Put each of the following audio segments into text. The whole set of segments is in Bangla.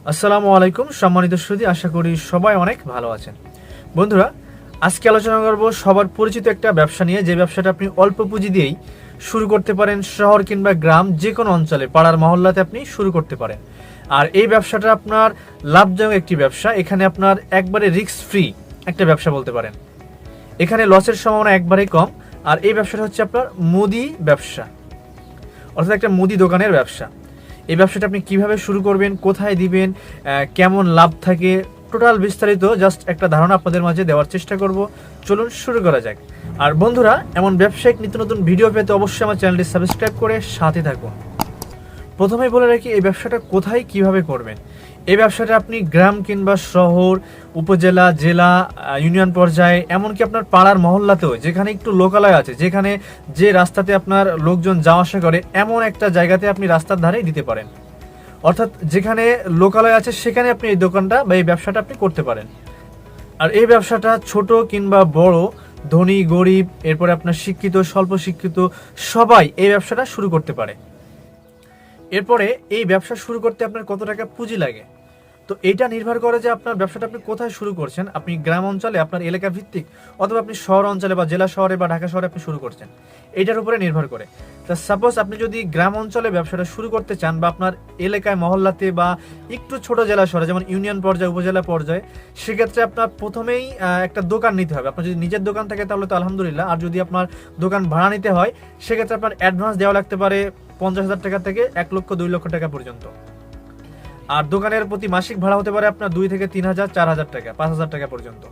আসসালামু আলাইকুম সম্মানিত সুধী, আশা করি সবাই অনেক ভালো আছেন। বন্ধুরা, আজকে আলোচনা করব সবার পরিচিত একটা ব্যবসা নিয়ে, যে ব্যবসাটা আপনি অল্প পুঁজি দিয়েই শুরু করতে পারেন। শহর কিংবা গ্রাম যে কোনো অঞ্চলে, পাড়ার মহল্লাতে আপনি শুরু করতে পারেন। আর এই ব্যবসাটা আপনার লাভজনক একটি ব্যবসা। এখানে আপনার একবারে রিস্ক ফ্রি একটা ব্যবসা বলতে পারেন। এখানে লসের সম্ভাবনা একবারেই কম। আর এই ব্যবসাটা হচ্ছে আপনার মুদি ব্যবসা, অর্থাৎ একটা মুদি দোকানের ব্যবসা। এই ব্যবসাটা আপনি কিভাবে শুরু করবেন, কোথায় দিবেন, কেমন লাভ থাকে, টোটাল বিস্তারিত জাস্ট একটা ধারণা আপনাদের মাঝে দেওয়ার চেষ্টা করব। চলুন শুরু করা যাক। আর বন্ধুরা, এমন ব্যবসায়িক নিত্য নতুন ভিডিও পেতে অবশ্যই আমার চ্যানেলটি সাবস্ক্রাইব করে সাথে থাকুন। প্রথমেই বলে রাখি, এই ব্যবসাটা কোথায় কিভাবে করবেন। এই ব্যবসাটা আপনি গ্রাম কিংবা শহর, উপজেলা, জেলা, ইউনিয়ন পর্যায়ে, এমনকি আপনার পাড়ার মহল্লাতেও, যেখানে একটু লোকালয় আছে, যেখানে যে রাস্তাতে আপনার লোকজন যাওয়া আসা করে, এমন একটা জায়গাতে আপনি রাস্তার ধারেই দিতে পারেন। অর্থাৎ যেখানে লোকালয় আছে সেখানে আপনি এই দোকানটা বা এই ব্যবসাটা আপনি করতে পারেন। আর এই ব্যবসাটা ছোট কিংবা বড়, ধনী গরিব, এরপরে আপনার শিক্ষিত স্বল্প শিক্ষিত, সবাই এই ব্যবসাটা শুরু করতে পারে। এরপরে এই ব্যবসা শুরু করতে আপনার কত টাকা পুঁজি লাগে, তো এটা নির্ভর করে যে আপনার ব্যবসাটা আপনি কোথায় শুরু করছেন। আপনি গ্রাম অঞ্চলে, আপনার এলাকা ভিত্তিক, অথবা আপনি শহর অঞ্চলে বা জেলা শহরে বা ঢাকা শহরে আপনি শুরু করছেন, এটার উপরে নির্ভর করে। তা সাপোজ আপনি যদি গ্রাম অঞ্চলে ব্যবসাটা শুরু করতে চান, বা আপনার এলাকায় মহল্লাতে বা একটু ছোট জেলা শহরে, যেমন ইউনিয়ন পর্যায়ে, উপজেলা পর্যায়ে, সেক্ষেত্রে আপনার প্রথমেই একটা দোকান নিতে হবে। আপনার যদি নিজের দোকান থাকে তাহলে তো আলহামদুলিল্লাহ। আর যদি আপনার দোকান ভাড়া নিতে হয়, সেক্ষেত্রে আপনার অ্যাডভান্স দেওয়া লাগতে পারে 50,000 টাকা থেকে 1 লক্ষ 2 লক্ষ টাকা পর্যন্ত। আর দোকানের প্রতি মাসিক ভাড়া হতে পারে আপনার 2 থেকে 3,000, 4,000 টাকা, 5,000 টাকা পর্যন্ত।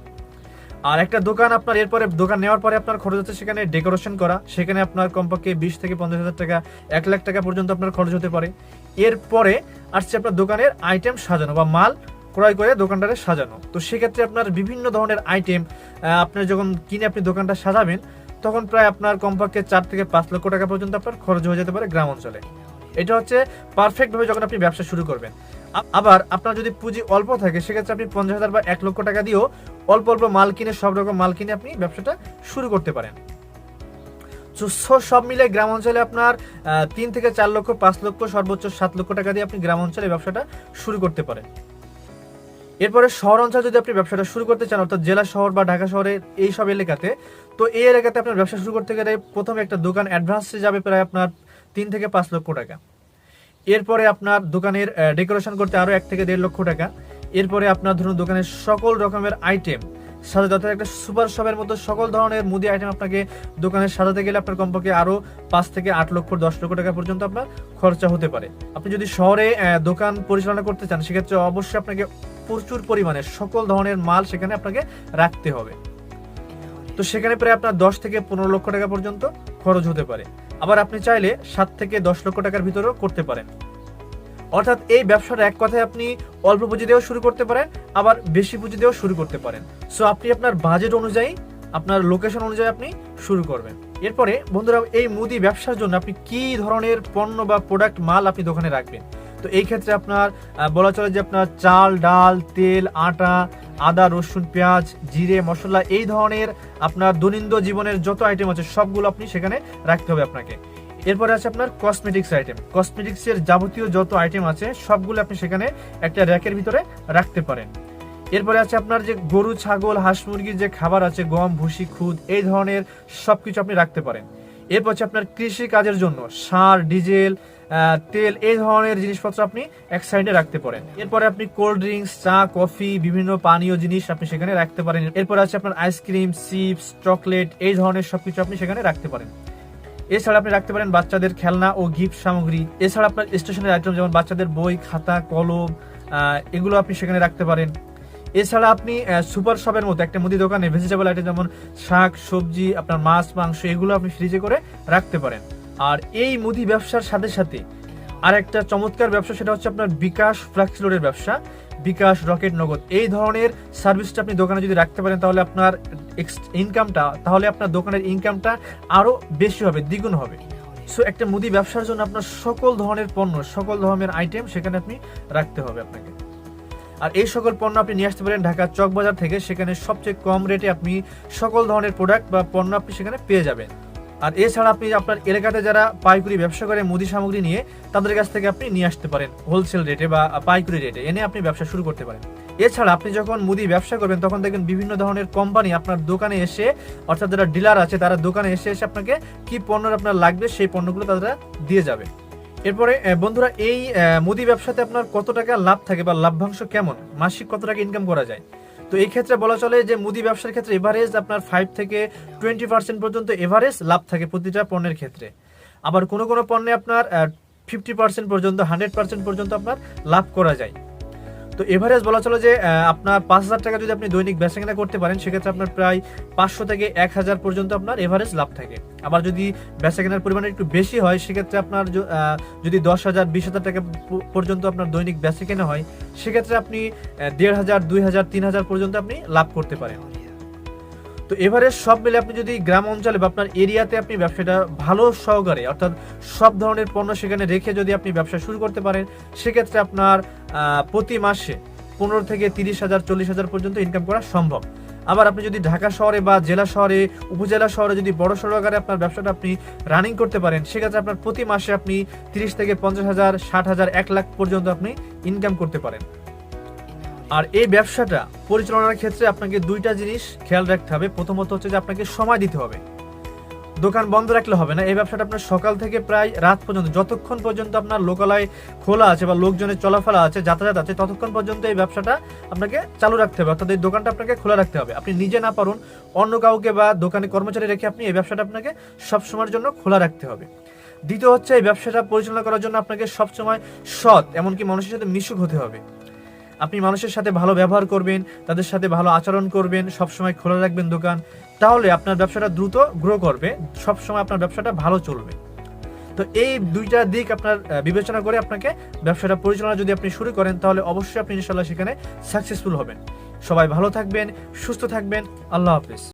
আর একটা দোকান আপনার, এরপরে দোকান নেওয়ার পরে আপনার খরচ হচ্ছে সেখানে ডেকোরেশন করা, সেখানে আপনার কমপক্ষে 20 থেকে 50,000 টাকা, 1 লাখ টাকা পর্যন্ত আপনার খরচ হতে পারে। এরপরে আসছে আপনার দোকানের আইটেম সাজানো বা মাল ক্রয় করে দোকানটারে সাজানো। তো সেক্ষেত্রে আপনার বিভিন্ন ধরনের আইটেম আপনার যখন কিনে আপনি দোকানটা সাজাবেন, তখন প্রায় আপনার কমপক্ষে 4 থেকে 5 লক্ষ টাকা পর্যন্ত আপনার খরচ হয়ে যেতে পারে গ্রাম অঞ্চলে। এটা হচ্ছে পারফেক্ট ভাবে যখন আপনি ব্যবসা শুরু করবেন। আবার আপনার যদি পুঁজি অল্প থাকে, সেক্ষেত্রে আপনি 50,000 বা 1 লক্ষ টাকা দিয়েও অল্প অল্প মাল কিনে, সব রকম মাল কিনে আপনি ব্যবসাটা শুরু করতে পারেন। সব মিলে গ্রাম অঞ্চলে আপনার 3 থেকে 4 লক্ষ, 5 লক্ষ, সর্বোচ্চ 7 লক্ষ টাকা দিয়ে আপনি গ্রাম অঞ্চলে ব্যবসাটা শুরু করতে পারেন। এরপরে শহর অঞ্চলে যদি আপনি ব্যবসাটা শুরু করতে চান, অর্থাৎ জেলা শহর বা ঢাকা শহরের এই সব এলাকাতে, তো এই এলাকাতে আপনার ব্যবসা শুরু করতে গেলে প্রথমে একটা দোকান অ্যাডভান্সে যাবে প্রায় আপনার 3 থেকে 5 লক্ষ টাকা। এরপরে আপনার দোকানের ডেকোরেশন করতে আরো 1 থেকে 1.5 লক্ষ টাকা। এরপরে আপনার ধরুন দোকানের সকল রকমের আইটেম সাজাতে, অর্থাৎ একটা সুপার শপের মতো সকল ধরনের মুদি আইটেম আপনাকে দোকানে সাজাতে গেলে আপনার কমপক্ষে আরো 5 থেকে 8 লক্ষ, 10 লক্ষ টাকা পর্যন্ত আপনার খরচা হতে পারে। আপনি যদি শহরে দোকান পরিচালনা করতে চান, সেক্ষেত্রে অবশ্যই আপনাকে প্রচুর পরিমাণে সকল ধরনের মাল সেখানে আপনাকে রাখতে হবে। তো সেখানে প্রায় আপনার 10 থেকে 15 লক্ষ টাকা পর্যন্ত খরচ হতে পারে। আবার আপনি চাইলে 7 থেকে 10 লক্ষ টাকার ভিতরেও করতে পারেন। অর্থাৎ এই ব্যবসাটা এক কথায় আপনি অল্প পুঁজি দিয়েও শুরু করতে পারেন, আবার বেশি পুঁজি দিয়েও শুরু করতে পারেন। সো আপনি আপনার বাজেট অনুযায়ী, আপনার লোকেশন অনুযায়ী আপনি শুরু করবেন। এরপরে বন্ধুরা, এই মুদি ব্যবসার জন্য আপনি কি ধরনের পণ্য বা প্রোডাক্ট মাল আপনি দোকানে রাখবেন। তো এই ক্ষেত্রে আপনার বলা চলে যে আপনার চাল, ডাল, তেল, আটা, আদা, রসুন, পেঁয়াজ, জিরে, মশলা, এই ধরনের আপনার দৈনন্দিন জীবনের যত আইটেম আছে সবগুলো আপনি সেখানে রাখতে হবে আপনাকে। এরপরে আছে আপনার কসমেটিক্স আইটেম। কসমেটিক্সের যাবতীয় যত আইটেম আছে সবগুলো আপনি সেখানে একটা র্যাকের ভিতরে রাখতে পারেন। এরপরে আছে আপনার যে গরু, ছাগল, হাঁস, মুরগির যে খাবার আছে, গম, ভুসি, খুদ, এই ধরনের সবকিছু আপনি রাখতে পারেন। এরপর আছে আপনার কৃষি কাজের জন্য সার, ডিজেল, তেল, এই ধরনের জিনিসপত্র আপনি এক সাইডে রাখতে পারেন। এরপরে আপনি কোল্ড ড্রিঙ্কস, চা, কফি, বিভিন্ন পানীয় জিনিস আপনি সেখানে রাখতে পারেন। এরপরে আছে আপনার আইসক্রিম, চিপস, চকলেট, এই ধরনের সবকিছু আপনি সেখানে রাখতে পারেন। এছাড়া আপনি রাখতে পারেন বাচ্চাদের খেলনা ও গিফট সামগ্রী। এছাড়া আপনার স্টেশনারি আইটেম, যেমন বাচ্চাদের বই, খাতা, কলম, এগুলো আপনি সেখানে রাখতে পারেন। এছাড়া আপনি সুপার শপের মতো একটা মুদি দোকানে ভেজিটেবল আইটেম, যেমন শাক, সবজি, আপনার মাছ, মাংস, এগুলো আপনি ফ্রিজে করে রাখতে পারেন। আর এই মুদি ব্যবসার সাথে সাথে আর একটা চমৎকার ব্যবসা, সেটা হচ্ছে আপনার বিকাশ ফ্লেক্সি লোডের ব্যবসা। বিকাশ, রকেট, নগদ, এই ধরনের সার্ভিসটা আপনি দোকানে যদি রাখতে পারেন, তাহলে আপনার আপনার দোকানের ইনকামটা আরো বেশি হবে, দ্বিগুণ হবে। সো একটা মুদি ব্যবসার জন্য আপনার সকল ধরনের পণ্য, সকল ধরনের আইটেম সেখানে আপনি রাখতে হবে আপনাকে। আর এই সকল পণ্য আপনি নিয়ে আসতে পারেন ঢাকা চক বাজার থেকে। সেখানে সবচেয়ে কম রেটে আপনি সকল ধরনের প্রোডাক্ট বা পণ্য আপনি সেখানে পেয়ে যাবেন। আর এছাড়া আপনি আপনার এলাকাতে যারা পাইকারি ব্যবসা করে মুদি সামগ্রী নিয়ে, তাদের কাছ থেকে আপনি নিয়ে আসতে পারেন হোলসেল রেটে বা পাইকারি রেটে, এনে আপনি ব্যবসা শুরু করতে পারেন। এছাড়া আপনি যখন মুদি ব্যবসা করবেন তখন দেখবেন বিভিন্ন ধরনের কোম্পানি আপনার দোকানে এসে, অর্থাৎ যারা ডিলার আছে তারা দোকানে এসে আপনাকে কি পণ্য আপনার লাগবে সেই পণ্যগুলো তারা দিয়ে যাবে। এরপরে বন্ধুরা, এই মুদি ব্যবসাতে আপনার কত টাকা লাভ থাকে বা লাভ্যাংশ কেমন, মাসিক কত টাকা ইনকাম করা যায়? তো এই ক্ষেত্রে বলা চলে যে মুদি ব্যবসার ক্ষেত্রে এভারেজ আপনার 5 থেকে 20% পর্যন্ত এভারেজ লাভ থাকে প্রতিটা পণ্যের ক্ষেত্রে। আবার কোনো কোনো পণ্যে আপনার 50% পর্যন্ত, 100% পর্যন্ত আপনার লাভ করা যায়। তো এভারেজ বলা চলে যে আপনার 5,000 টাকা যদি আপনি দৈনিক বেচাকেনা করতে পারেন, সেক্ষেত্রে আপনার প্রায় 500 থেকে 1,000 পর্যন্ত আপনার এভারেজ লাভ থাকে। আবার যদি বেচাকেনার পরিমাণ একটু বেশি হয়, সেক্ষেত্রে আপনার যদি 10,000 20,000 টাকা পর্যন্ত আপনার দৈনিক বেচাকেনা হয়, সেক্ষেত্রে আপনি 1,500 2,000 3,000 পর্যন্ত আপনি লাভ করতে পারেন। তো এভারেজ সব মিলে আপনি যদি গ্রাম অঞ্চলে বা আপনার এরিয়াতে আপনি ব্যবসাটা ভালো সহকারে, অর্থাৎ সব ধরনের পণ্য সেখানে রেখে যদি আপনি ব্যবসা শুরু করতে পারেন, সেক্ষেত্রে আপনার প্রতি মাসে 15 থেকে 30,000 40,000 পর্যন্ত ইনকাম করা সম্ভব। আবার আপনি যদি ঢাকা শহরে বা জেলা শহরে, উপজেলা শহরে যদি বড় সড়ো আকারে আপনার ব্যবসাটা আপনি রানিং করতে পারেন, সেক্ষেত্রে আপনার প্রতি মাসে আপনি 30 থেকে 50,000 60,000 1 লাখ পর্যন্ত আপনি ইনকাম করতে পারেন। আর এই ব্যবসাটা পরিচালনার ক্ষেত্রে আপনাকে দুইটা জিনিস খেয়াল রাখতে হবে। প্রথমত হচ্ছে যে আপনাকে সময় দিতে হবে, দোকান বন্ধ রাখলে হবে না। এই ব্যবসাটা আপনার সকাল থেকে প্রায় রাত পর্যন্ত, যতক্ষণ পর্যন্ত আপনার লোকালয় খোলা আছে বা লোকজনের চলাফেরা আছে, যাতায়াত আছে, ততক্ষণ পর্যন্ত এই ব্যবসাটা আপনাকে চালু রাখতে হবে, অর্থাৎ এই দোকানটা আপনাকে খোলা রাখতে হবে। আপনি নিজে না পারুন, অন্য কাউকে বা দোকানে কর্মচারী রেখে আপনি এই ব্যবসাটা আপনাকে সবসময়ের জন্য খোলা রাখতে হবে। দ্বিতীয় হচ্ছে, এই ব্যবসাটা পরিচালনা করার জন্য আপনাকে সবসময় সৎ, এমনকি মানুষের সাথে মিশুক হতে হবে। আপনি মানুষের সাথে ভালো ব্যবহার করবেন, তাদের সাথে ভালো আচরণ করবেন, সবসময় খোলা রাখবেন দোকান, তাহলে আপনার ব্যবসাটা দ্রুত গ্রো করবে, সবসময় আপনার ব্যবসাটা ভালো চলবে। তো এই দুইটা দিক আপনার বিবেচনা করে আপনাকে ব্যবসাটা পরিচালনা যদি আপনি শুরু করেন, তাহলে অবশ্যই আপনি ইনশাআল্লাহ সেখানে সাকসেসফুল হবেন। সবাই ভালো থাকবেন, সুস্থ থাকবেন। আল্লাহ হাফেজ।